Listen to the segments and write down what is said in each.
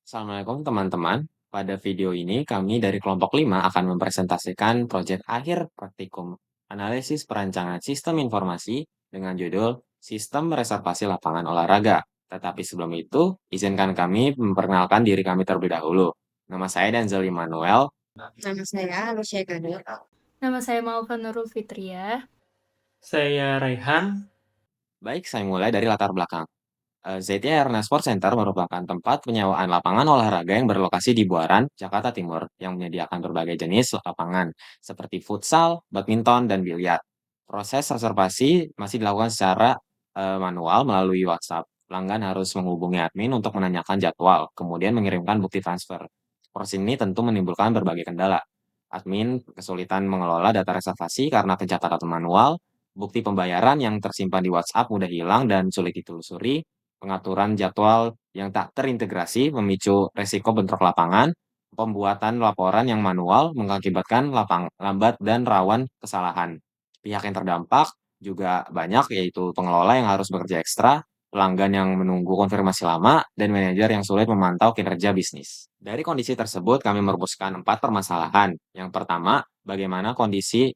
Assalamualaikum teman-teman. Pada video ini kami dari kelompok 5 akan mempresentasikan proyek akhir praktikum analisis perancangan sistem informasi dengan judul Sistem Reservasi Lapangan Olahraga. Tetapi sebelum itu, izinkan kami memperkenalkan diri kami terlebih dahulu. Nama saya Danzel Immanuel. Nama saya Lucia Gado. Nama saya Maufa Nurul Fitria. Saya Raihan. Baik, saya mulai dari latar belakang. ZT Arena Sport Center merupakan tempat penyewaan lapangan olahraga yang berlokasi di Buaran, Jakarta Timur, yang menyediakan berbagai jenis lapangan, seperti futsal, badminton, dan biliar. Proses reservasi masih dilakukan secara manual melalui WhatsApp. Pelanggan harus menghubungi admin untuk menanyakan jadwal, kemudian mengirimkan bukti transfer. Proses ini tentu menimbulkan berbagai kendala. Admin kesulitan mengelola data reservasi karena pencatatan manual, bukti pembayaran yang tersimpan di WhatsApp mudah hilang dan sulit ditelusuri, pengaturan jadwal yang tak terintegrasi memicu resiko bentrok lapangan, pembuatan laporan yang manual mengakibatkan lambat dan rawan kesalahan. Pihak yang terdampak juga banyak, yaitu pengelola yang harus bekerja ekstra, pelanggan yang menunggu konfirmasi lama, dan manajer yang sulit memantau kinerja bisnis. Dari kondisi tersebut, kami merumuskan 4 permasalahan. Yang pertama, bagaimana kondisi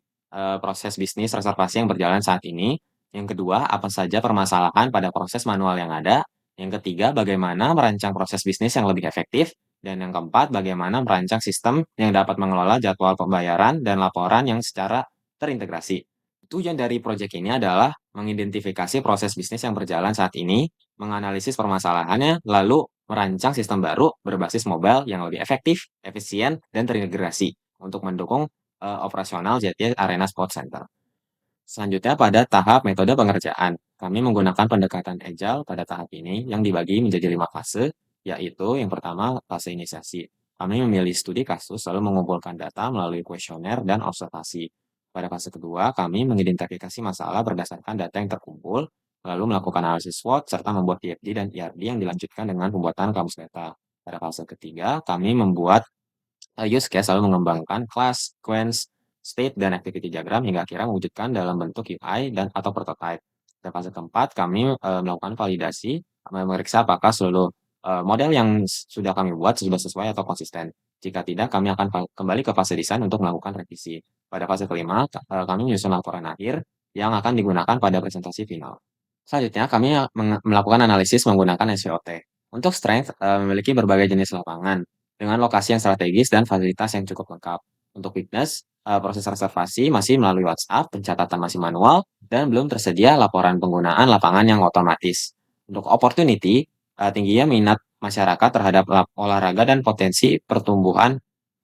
proses bisnis reservasi yang berjalan saat ini. Yang kedua, apa saja permasalahan pada proses manual yang ada. Yang ketiga, bagaimana merancang proses bisnis yang lebih efektif. Dan yang keempat, bagaimana merancang sistem yang dapat mengelola jadwal pembayaran dan laporan yang secara terintegrasi. Tujuan dari proyek ini adalah mengidentifikasi proses bisnis yang berjalan saat ini, menganalisis permasalahannya, lalu merancang sistem baru berbasis mobile yang lebih efektif, efisien, dan terintegrasi untuk mendukung operasional JT Arena Sport Center. Selanjutnya pada tahap metode pengerjaan. Kami menggunakan pendekatan Agile pada tahap ini yang dibagi menjadi 5 fase, yaitu yang pertama fase inisiasi. Kami memilih studi kasus lalu mengumpulkan data melalui kuesioner dan observasi. Pada fase kedua, kami mengidentifikasi masalah berdasarkan data yang terkumpul, lalu melakukan analisis SWOT serta membuat DFD dan ERD yang dilanjutkan dengan pembuatan kamus data. Pada fase ketiga, kami membuat use case lalu mengembangkan class, sequence, state, dan activity diagram hingga akhirnya mewujudkan dalam bentuk UI dan atau prototype. Pada fase keempat, kami melakukan validasi, memeriksa apakah seluruh model yang sudah kami buat sudah sesuai atau konsisten. Jika tidak, kami akan kembali ke fase desain untuk melakukan revisi. Pada fase kelima, kami menyusun laporan akhir yang akan digunakan pada presentasi final. Selanjutnya, kami melakukan analisis menggunakan SWOT. Untuk strength, memiliki berbagai jenis lapangan dengan lokasi yang strategis dan fasilitas yang cukup lengkap. Untuk weakness, proses reservasi masih melalui WhatsApp, pencatatan masih manual, dan belum tersedia laporan penggunaan lapangan yang otomatis. Untuk opportunity, tingginya minat masyarakat terhadap olahraga dan potensi pertumbuhan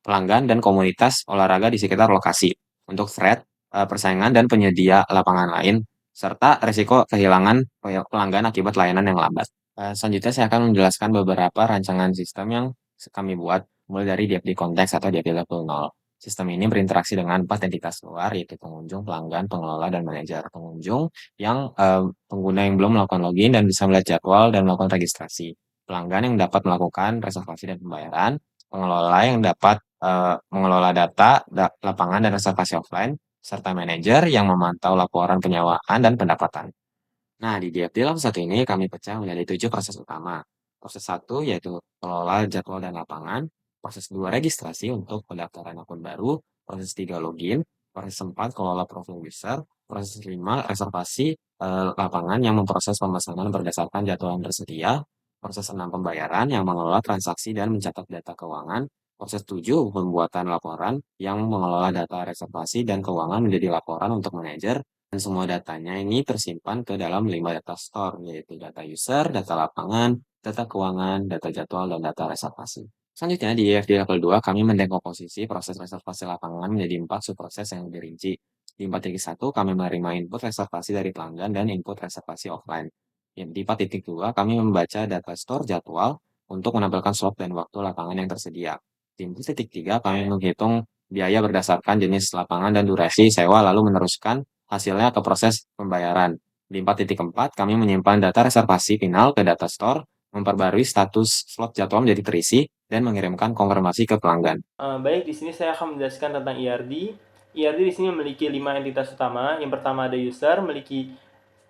pelanggan dan komunitas olahraga di sekitar lokasi. Untuk threat, persaingan dan penyedia lapangan lain, serta risiko kehilangan pelanggan akibat layanan yang lambat. Selanjutnya saya akan menjelaskan beberapa rancangan sistem yang kami buat, mulai dari DFD konteks atau DFD level 0. Sistem ini berinteraksi dengan 4 entitas luar, yaitu pengunjung, pelanggan, pengelola, dan manajer. Pengunjung yang pengguna yang belum melakukan login dan bisa melihat jadwal dan melakukan registrasi. Pelanggan yang dapat melakukan reservasi dan pembayaran. Pengelola yang dapat mengelola data, lapangan, dan reservasi offline. Serta manajer yang memantau laporan penyewaan dan pendapatan. Nah, di DFD Lab satu ini kami pecah menjadi 7 proses utama. Proses satu yaitu kelola jadwal dan lapangan, proses 2 registrasi untuk pendaftaran akun baru, proses 3 login, proses 4 kelola profil user, proses 5 reservasi lapangan yang memproses pemesanan berdasarkan jadwal yang tersedia, proses 6 pembayaran yang mengelola transaksi dan mencatat data keuangan, proses 7 pembuatan laporan yang mengelola data reservasi dan keuangan menjadi laporan untuk manajer, dan semua datanya ini tersimpan ke dalam 5 data store, yaitu data user, data lapangan, data keuangan, data jadwal, dan data reservasi. Selanjutnya di EFD level 2, kami mendekomposisi proses reservasi lapangan menjadi 4 subproses yang lebih rinci. Di 4.1, kami menerima input reservasi dari pelanggan dan input reservasi offline. Di 4.2, kami membaca data store jadwal untuk menampilkan slot dan waktu lapangan yang tersedia. Di 4.3, kami menghitung biaya berdasarkan jenis lapangan dan durasi sewa lalu meneruskan hasilnya ke proses pembayaran. Di 4.4, kami menyimpan data reservasi final ke data store, memperbarui status slot jadwal menjadi terisi, dan mengirimkan konfirmasi ke pelanggan. Baik, di sini saya akan menjelaskan tentang ERD. ERD di sini memiliki 5 entitas utama. Yang pertama ada user, memiliki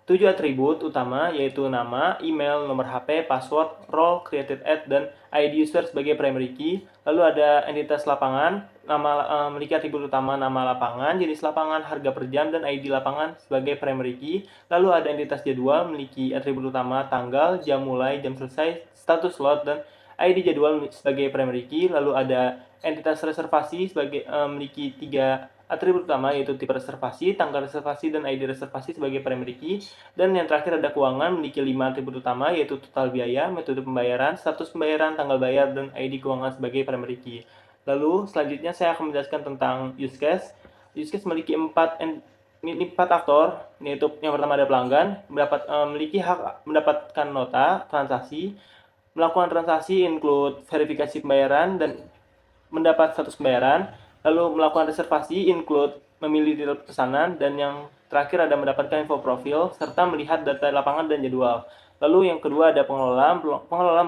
7 atribut utama yaitu nama, email, nomor HP, password, role, created ad, dan ID user sebagai primary key. Lalu ada entitas lapangan, memiliki atribut utama nama lapangan, jenis lapangan, harga per jam, dan ID lapangan sebagai primary key. Lalu ada entitas jadwal, memiliki atribut utama tanggal, jam mulai, jam selesai, status slot, dan ID jadwal sebagai primary key. Lalu ada entitas reservasi sebagai memiliki 3 atribut utama yaitu tipe reservasi, tanggal reservasi, dan ID reservasi sebagai primary key. Dan yang terakhir ada keuangan, memiliki 5 atribut utama yaitu total biaya, metode pembayaran, status pembayaran, tanggal bayar, dan ID keuangan sebagai primary key. Lalu selanjutnya saya akan menjelaskan tentang use case. Use case memiliki 4 aktor, yaitu yang pertama ada pelanggan, memiliki hak mendapatkan nota transaksi, melakukan transaksi include verifikasi pembayaran dan mendapat status pembayaran, lalu melakukan reservasi include memilih detail pesanan, dan yang terakhir ada mendapatkan info profil serta melihat data lapangan dan jadwal. Lalu yang kedua ada pengelola. Pengelola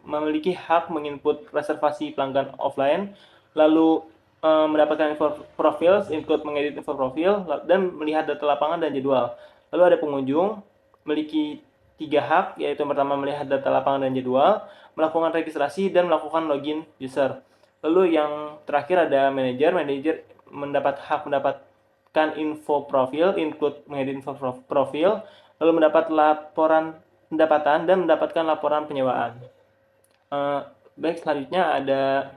memiliki hak menginput reservasi pelanggan offline, lalu mendapatkan info profil include mengedit info profil dan melihat data lapangan dan jadwal. Lalu ada pengunjung, memiliki 3 hak, yaitu yang pertama melihat data lapangan dan jadwal, melakukan registrasi, dan melakukan login user. Lalu yang terakhir ada manajer. Manajer mendapatkan info profil, include mengedit info profil, lalu mendapat laporan pendapatan dan mendapatkan laporan penyewaan. Baik, selanjutnya ada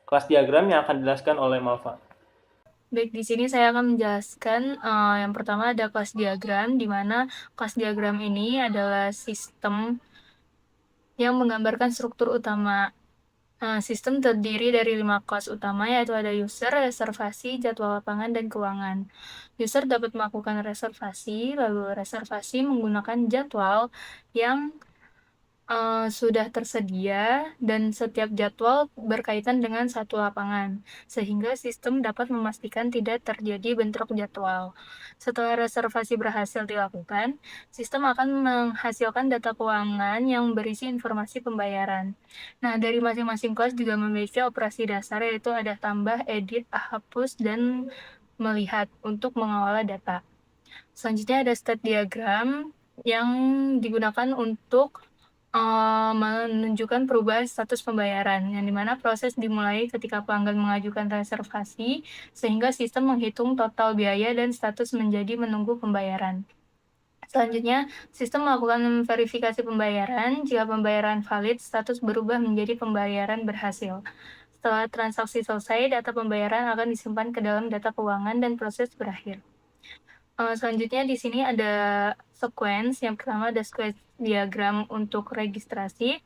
kelas diagram yang akan dijelaskan oleh Malva. Baik, di sini saya akan menjelaskan yang pertama ada kelas diagram, di mana kelas diagram ini adalah sistem yang menggambarkan struktur utama. Sistem terdiri dari 5 kelas utama, yaitu ada user, reservasi, jadwal lapangan, dan keuangan. User dapat melakukan reservasi, lalu reservasi menggunakan jadwal yang sudah tersedia dan setiap jadwal berkaitan dengan satu lapangan, sehingga sistem dapat memastikan tidak terjadi bentrok jadwal. Setelah reservasi berhasil dilakukan, sistem akan menghasilkan data keuangan yang berisi informasi pembayaran. Nah, dari masing-masing kelas juga memiliki operasi dasar, yaitu ada tambah, edit, hapus, dan melihat untuk mengelola data. Selanjutnya ada state diagram yang digunakan untuk menunjukkan perubahan status pembayaran, yang dimana proses dimulai ketika pelanggan mengajukan reservasi, sehingga sistem menghitung total biaya dan status menjadi menunggu pembayaran. Selanjutnya, sistem melakukan verifikasi pembayaran. Jika pembayaran valid, status berubah menjadi pembayaran berhasil. Setelah transaksi selesai, data pembayaran akan disimpan ke dalam data keuangan dan proses berakhir. Selanjutnya di sini ada sequence. Yang pertama ada sequence diagram untuk registrasi,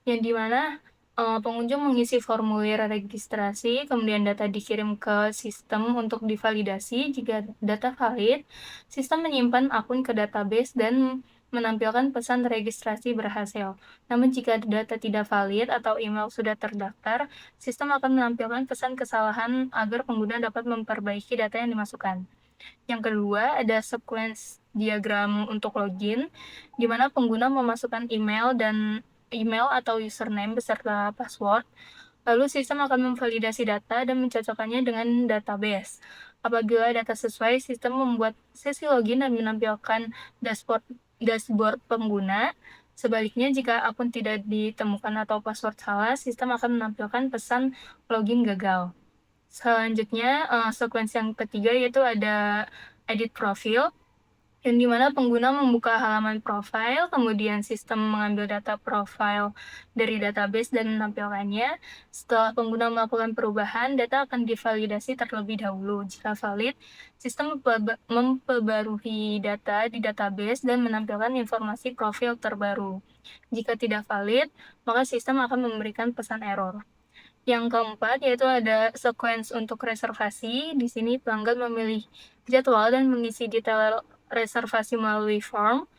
yang dimana pengunjung mengisi formulir registrasi, kemudian data dikirim ke sistem untuk divalidasi. Jika data valid, sistem menyimpan akun ke database dan menampilkan pesan registrasi berhasil. Namun jika data tidak valid atau email sudah terdaftar, sistem akan menampilkan pesan kesalahan agar pengguna dapat memperbaiki data yang dimasukkan. Yang kedua, ada sequence diagram untuk login, di mana pengguna memasukkan email atau username beserta password, lalu sistem akan memvalidasi data dan mencocokkannya dengan database. Apabila data sesuai, sistem membuat sesi login dan menampilkan dashboard pengguna. Sebaliknya, jika akun tidak ditemukan atau password salah, sistem akan menampilkan pesan login gagal. Selanjutnya, sequence yang ketiga yaitu ada edit profil, yang dimana pengguna membuka halaman profile, kemudian sistem mengambil data profile dari database dan menampilkannya. Setelah pengguna melakukan perubahan, data akan divalidasi terlebih dahulu. Jika valid, sistem memperbarui data di database dan menampilkan informasi profil terbaru. Jika tidak valid, maka sistem akan memberikan pesan error. Yang keempat yaitu ada sequence untuk reservasi. Di sini pelanggan memilih jadwal dan mengisi detail reservasi melalui form.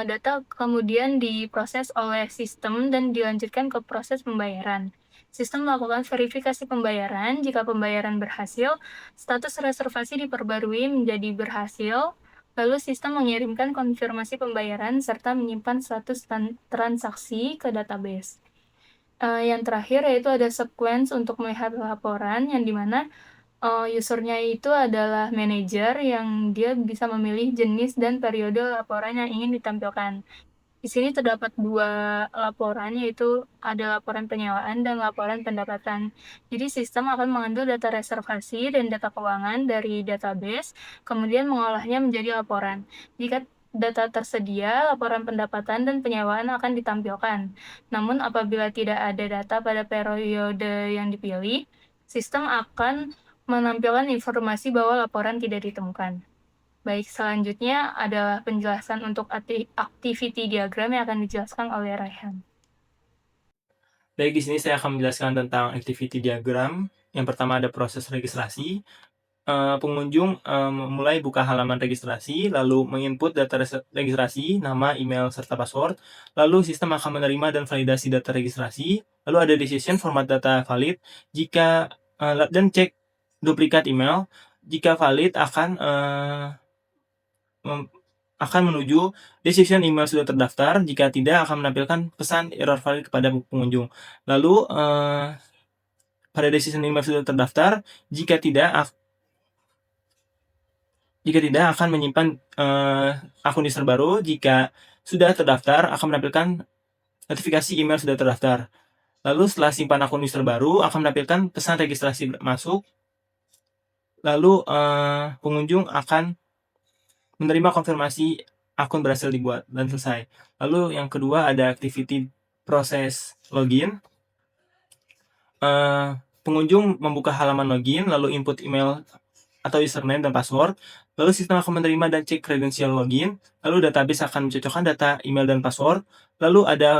Data kemudian diproses oleh sistem dan dilanjutkan ke proses pembayaran. Sistem melakukan verifikasi pembayaran. Jika pembayaran berhasil, status reservasi diperbarui menjadi berhasil. Lalu sistem mengirimkan konfirmasi pembayaran serta menyimpan status transaksi ke database. Yang terakhir yaitu ada sequence untuk melihat laporan, yang dimana Usernya itu adalah manajer yang dia bisa memilih jenis dan periode laporan yang ingin ditampilkan. Di sini terdapat 2 laporan, yaitu ada laporan penyewaan dan laporan pendapatan. Jadi sistem akan mengambil data reservasi dan data keuangan dari database, kemudian mengolahnya menjadi laporan. Jika data tersedia, laporan pendapatan dan penyewaan akan ditampilkan. Namun apabila tidak ada data pada periode yang dipilih, sistem akan menampilkan informasi bahwa laporan tidak ditemukan. Baik, selanjutnya adalah penjelasan untuk activity diagram yang akan dijelaskan oleh Raihan. Baik, di sini saya akan menjelaskan tentang activity diagram. Yang pertama ada proses registrasi. Pengunjung memulai buka halaman registrasi, lalu menginput data registrasi, nama, email, serta password. Lalu sistem akan menerima dan validasi data registrasi. Lalu ada decision format data valid. Dan cek duplikat email. Jika valid akan menuju decision email sudah terdaftar. Jika tidak, akan menampilkan pesan error valid kepada pengunjung. Lalu pada decision email sudah terdaftar, jika tidak akan menyimpan akun user baru. Jika sudah terdaftar, akan menampilkan notifikasi email sudah terdaftar. Lalu setelah simpan akun user baru, akan menampilkan pesan registrasi masuk. Lalu pengunjung akan menerima konfirmasi akun berhasil dibuat dan selesai. Lalu yang kedua ada activity proses login. Pengunjung membuka halaman login, lalu input email atau username dan password. Lalu sistem akan menerima dan cek kredensial login. Lalu database akan mencocokkan data email dan password. Lalu ada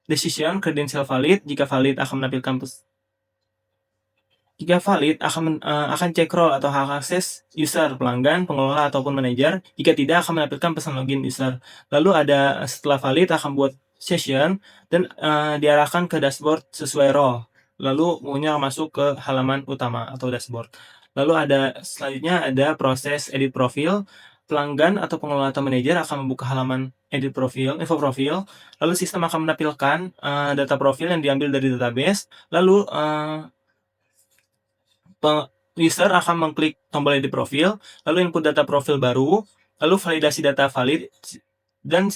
decision kredensial valid. Jika valid akan menampilkan akan cek role atau hak akses user, pelanggan, pengelola, ataupun manajer. Jika tidak, akan menampilkan pesan login user. Lalu ada setelah valid akan buat session dan diarahkan ke dashboard sesuai role. Lalu mengunya masuk ke halaman utama atau dashboard. Lalu selanjutnya ada proses edit profil. Pelanggan atau pengelola atau manajer akan membuka halaman edit profil, info profil. Lalu sistem akan menampilkan data profil yang diambil dari database. Lalu user akan mengklik tombol edit profil, lalu input data profil baru, lalu validasi data valid, dan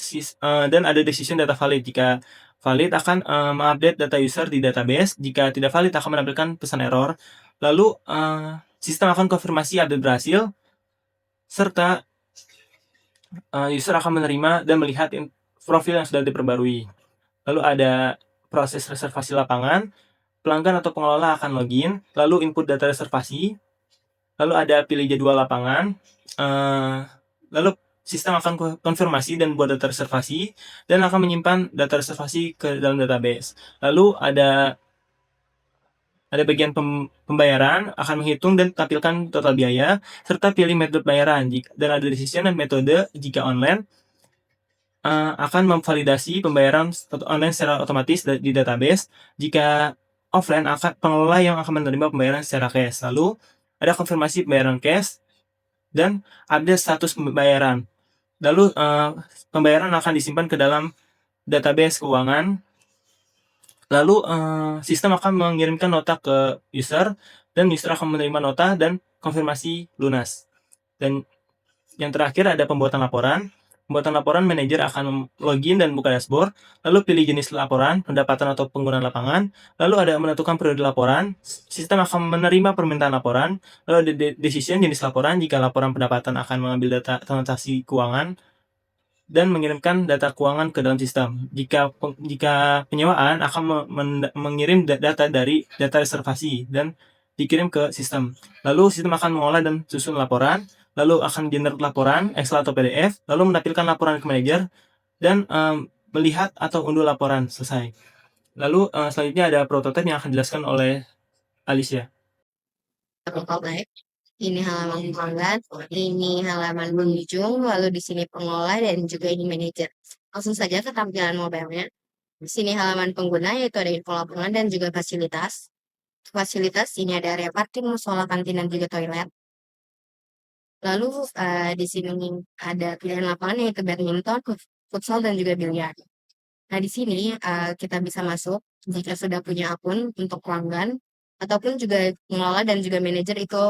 ada decision data valid. Jika valid akan mengupdate data user di database. Jika tidak valid akan menampilkan pesan error. Lalu sistem akan konfirmasi update berhasil, serta user akan menerima dan melihat profil yang sudah diperbarui. Lalu ada proses reservasi lapangan. Pelanggan atau pengelola akan login, lalu input data reservasi, lalu ada pilih jadwal lapangan, lalu sistem akan konfirmasi dan buat data reservasi, dan akan menyimpan data reservasi ke dalam database. Lalu ada bagian pembayaran, akan menghitung dan tampilkan total biaya, serta pilih metode pembayaran, dan ada decision dan metode. Jika online, akan memvalidasi pembayaran online secara otomatis di database. Jika offline, pengelola yang akan menerima pembayaran secara cash. Lalu ada konfirmasi pembayaran cash dan update status pembayaran. Lalu pembayaran akan disimpan ke dalam database keuangan. Lalu sistem akan mengirimkan nota ke user, dan user akan menerima nota dan konfirmasi lunas. Dan yang terakhir ada pembuatan laporan. Pembuatan laporan, manajer akan login dan buka dashboard, lalu pilih jenis laporan, pendapatan atau penggunaan lapangan, lalu ada menentukan periode laporan. Sistem akan menerima permintaan laporan, lalu ada decision jenis laporan. Jika laporan pendapatan akan mengambil data transaksi keuangan dan mengirimkan data keuangan ke dalam sistem. Jika penyewaan akan mengirim data dari data reservasi dan dikirim ke sistem. Lalu sistem akan mengolah dan susun laporan, lalu akan generate laporan Excel atau PDF, lalu menampilkan laporan ke manajer dan melihat atau unduh laporan selesai. Lalu selanjutnya ada prototipe yang akan dijelaskan oleh Alicia. Baik. Ini halaman pelanggan, ini halaman pengunjung, lalu di sini pengelola dan juga ini manajer. Langsung saja ke tampilan mobilenya. Di sini halaman pengguna, yaitu ada info lapangan dan juga fasilitas. Fasilitas ini ada area parkir, musola, kantin, dan juga toilet. Lalu di sini ada pilihan lapangan, yaitu badminton, futsal, dan juga biliar. Nah, di sini kita bisa masuk jika sudah punya akun untuk pelanggan. ataupun juga pengelola dan juga manajer itu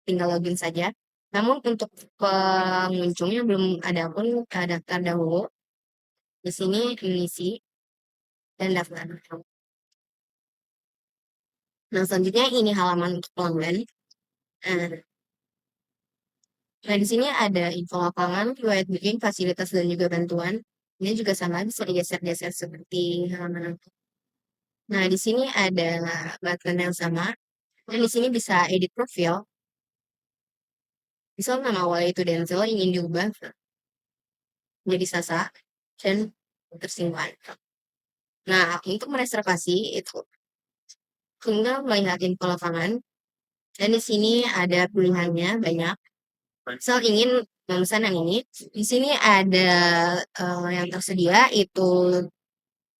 tinggal login saja. Namun untuk pengunjung yang belum ada pun daftar dahulu. Di sini mengisi dan daftar. Nah, selanjutnya ini halaman untuk pelanggan. Nah, di sini ada info lapangan, riwayat booking, fasilitas, dan juga bantuan. Ini juga sama, bisa digeser-geser seperti halaman. Nah, di sini ada button yang sama. Dan di sini bisa edit profil. Misal nama awalnya itu Denzel, ingin diubah menjadi Sasa, dan tersimpan. Nah, untuk mereservasi itu tinggal melihat info lapangan. Dan di sini ada pilihannya banyak. Misal ingin memesan yang ini, di sini ada yang tersedia itu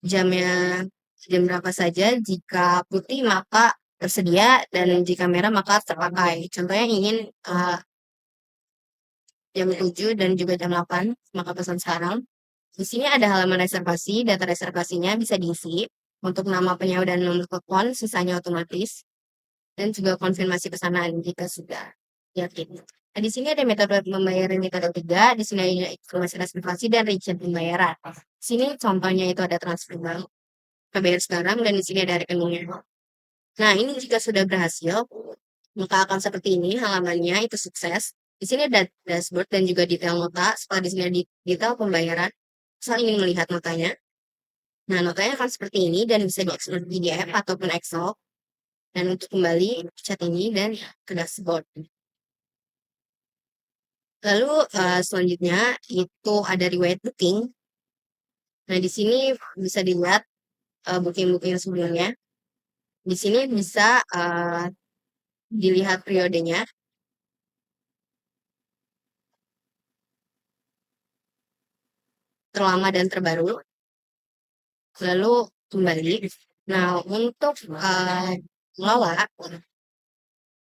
jamnya jam berapa saja. Jika putih maka tersedia dan jika merah maka terpakai. Contohnya ingin jam 7 dan juga jam 8 maka pesan sekarang. Di sini ada halaman reservasi, data reservasinya bisa diisi untuk nama penyewa dan nomor telepon, sisanya otomatis, dan juga konfirmasi pesanan jika sudah yakin. Nah, di sini ada metode pembayaran metode 3, di sini ada informasi reservasi dan rincian pembayaran. Di sini contohnya itu ada transfer bank, bayar sekarang, dan di sini ada rekeningnya. Nah, ini jika sudah berhasil, maka akan seperti ini halamannya, itu sukses. Di sini ada dashboard dan juga detail nota. Setelah di sini ada detail pembayaran, saya ingin melihat notanya. Nah, notanya akan seperti ini dan bisa diekspor PDF ataupun Excel. Dan untuk kembali, chat ini dan ke dashboard. Lalu selanjutnya itu ada riwayat booking. Nah, di sini bisa dilihat booking-booking sebelumnya. Di sini bisa dilihat periodenya. Terlama dan terbaru. Lalu kembali. Nah, untuk mengelola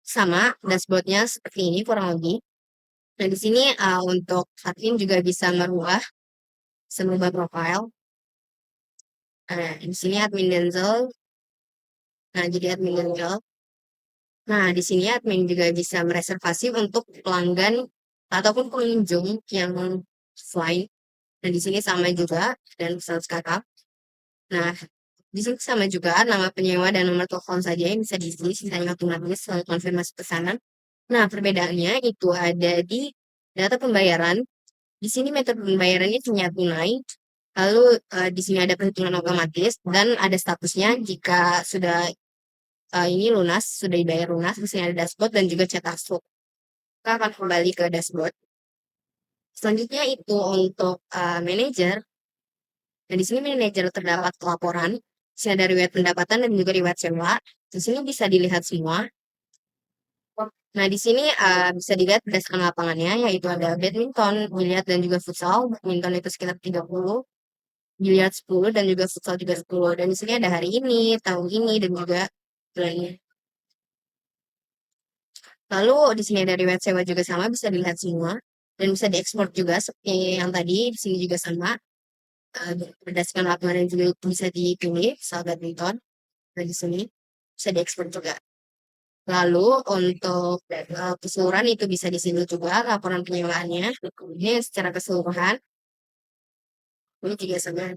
sama dashboardnya seperti ini kurang lebih. Nah, di sini untuk admin juga bisa merubah profile. Nah, di sini admin Denzel. Nah, jadi admin Denzel. Nah, di sini admin juga bisa mereservasi untuk pelanggan ataupun pengunjung yang offline. Nah, di sini sama juga dan sales kakak. Nah, di sini sama juga nama penyewa dan nomor telepon saja yang bisa diisi, sisanya otomatis konfirmasi pesanan. Nah, perbedaannya itu ada di data pembayaran. Di sini metode pembayarannya hanya tunai. Lalu di sini ada perhitungan otomatis dan ada statusnya jika sudah ini lunas, sudah dibayar lunas. Di sini ada dashboard dan juga chat masuk. Kita akan kembali ke dashboard. Selanjutnya itu untuk manajer. Nah, di sini manajer terdapat laporan. Di sini ada riwayat pendapatan dan juga riwayat sewa. Di sini bisa dilihat semua. Nah, di sini bisa dilihat berdasarkan lapangannya, yaitu ada badminton, biliar, dan juga futsal. Badminton itu sekitar 30, biliar 10, dan juga futsal juga 10. Dan di sini ada hari ini, tahun ini, dan juga bulannya. Lalu di sini ada riwayat sewa juga sama, bisa dilihat semua. Dan bisa diekspor juga seperti yang tadi, di sini juga sama. Berdasarkan laporan juga bisa dipilih, misal badminton. Nah, di sini bisa diekspor juga. Lalu untuk keseluruhan itu bisa di sini juga laporan penyewaannya. Ini secara keseluruhan. Ini juga sama.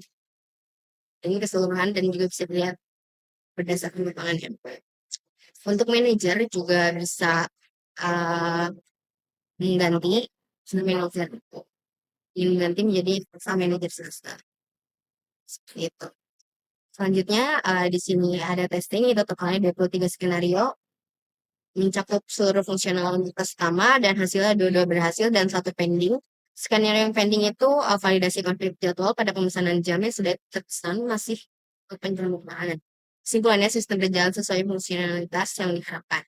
Ini keseluruhan dan juga bisa dilihat berdasarkan lapangannya. Untuk manajer juga bisa mengganti manajer itu. Ini mengganti menjadi manajer swasta. Seperti itu. Selanjutnya di sini ada testing, itu totalnya 23 skenario. Mencakup seluruh fungsionalitas utama dan hasilnya dua berhasil dan satu pending. Skenario yang pending itu validasi konflik jadwal pada pemesanan jamnya sudah terpesan masih penyempurnaan. Kesimpulannya sistem berjalan sesuai fungsionalitas yang diharapkan.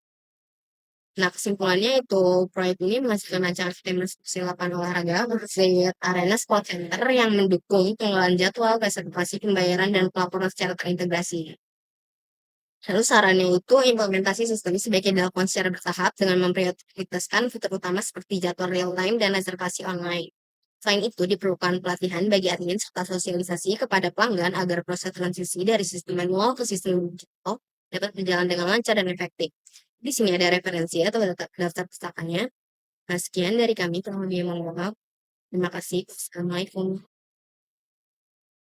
Nah, kesimpulannya itu proyek ini menghasilkan rancangan sistem instruksi lapangan olahraga berbasis arena sport center yang mendukung pengelolaan jadwal, reservasi, pembayaran, dan pelaporan secara terintegrasi. Lalu sarannya itu implementasi sistem ini sebaiknya dilakukan secara bertahap dengan memprioritaskan fitur utama seperti jadwal real time dan reservasi online. Selain itu, diperlukan pelatihan bagi admin serta sosialisasi kepada pelanggan agar proses transisi dari sistem manual ke sistem digital dapat berjalan dengan lancar dan efektif. Di sini ada referensi atau daftar pustakanya. Nah, sekian dari kami, kurang lebihnya mohon maaf. Terima kasih. Assalamualaikum.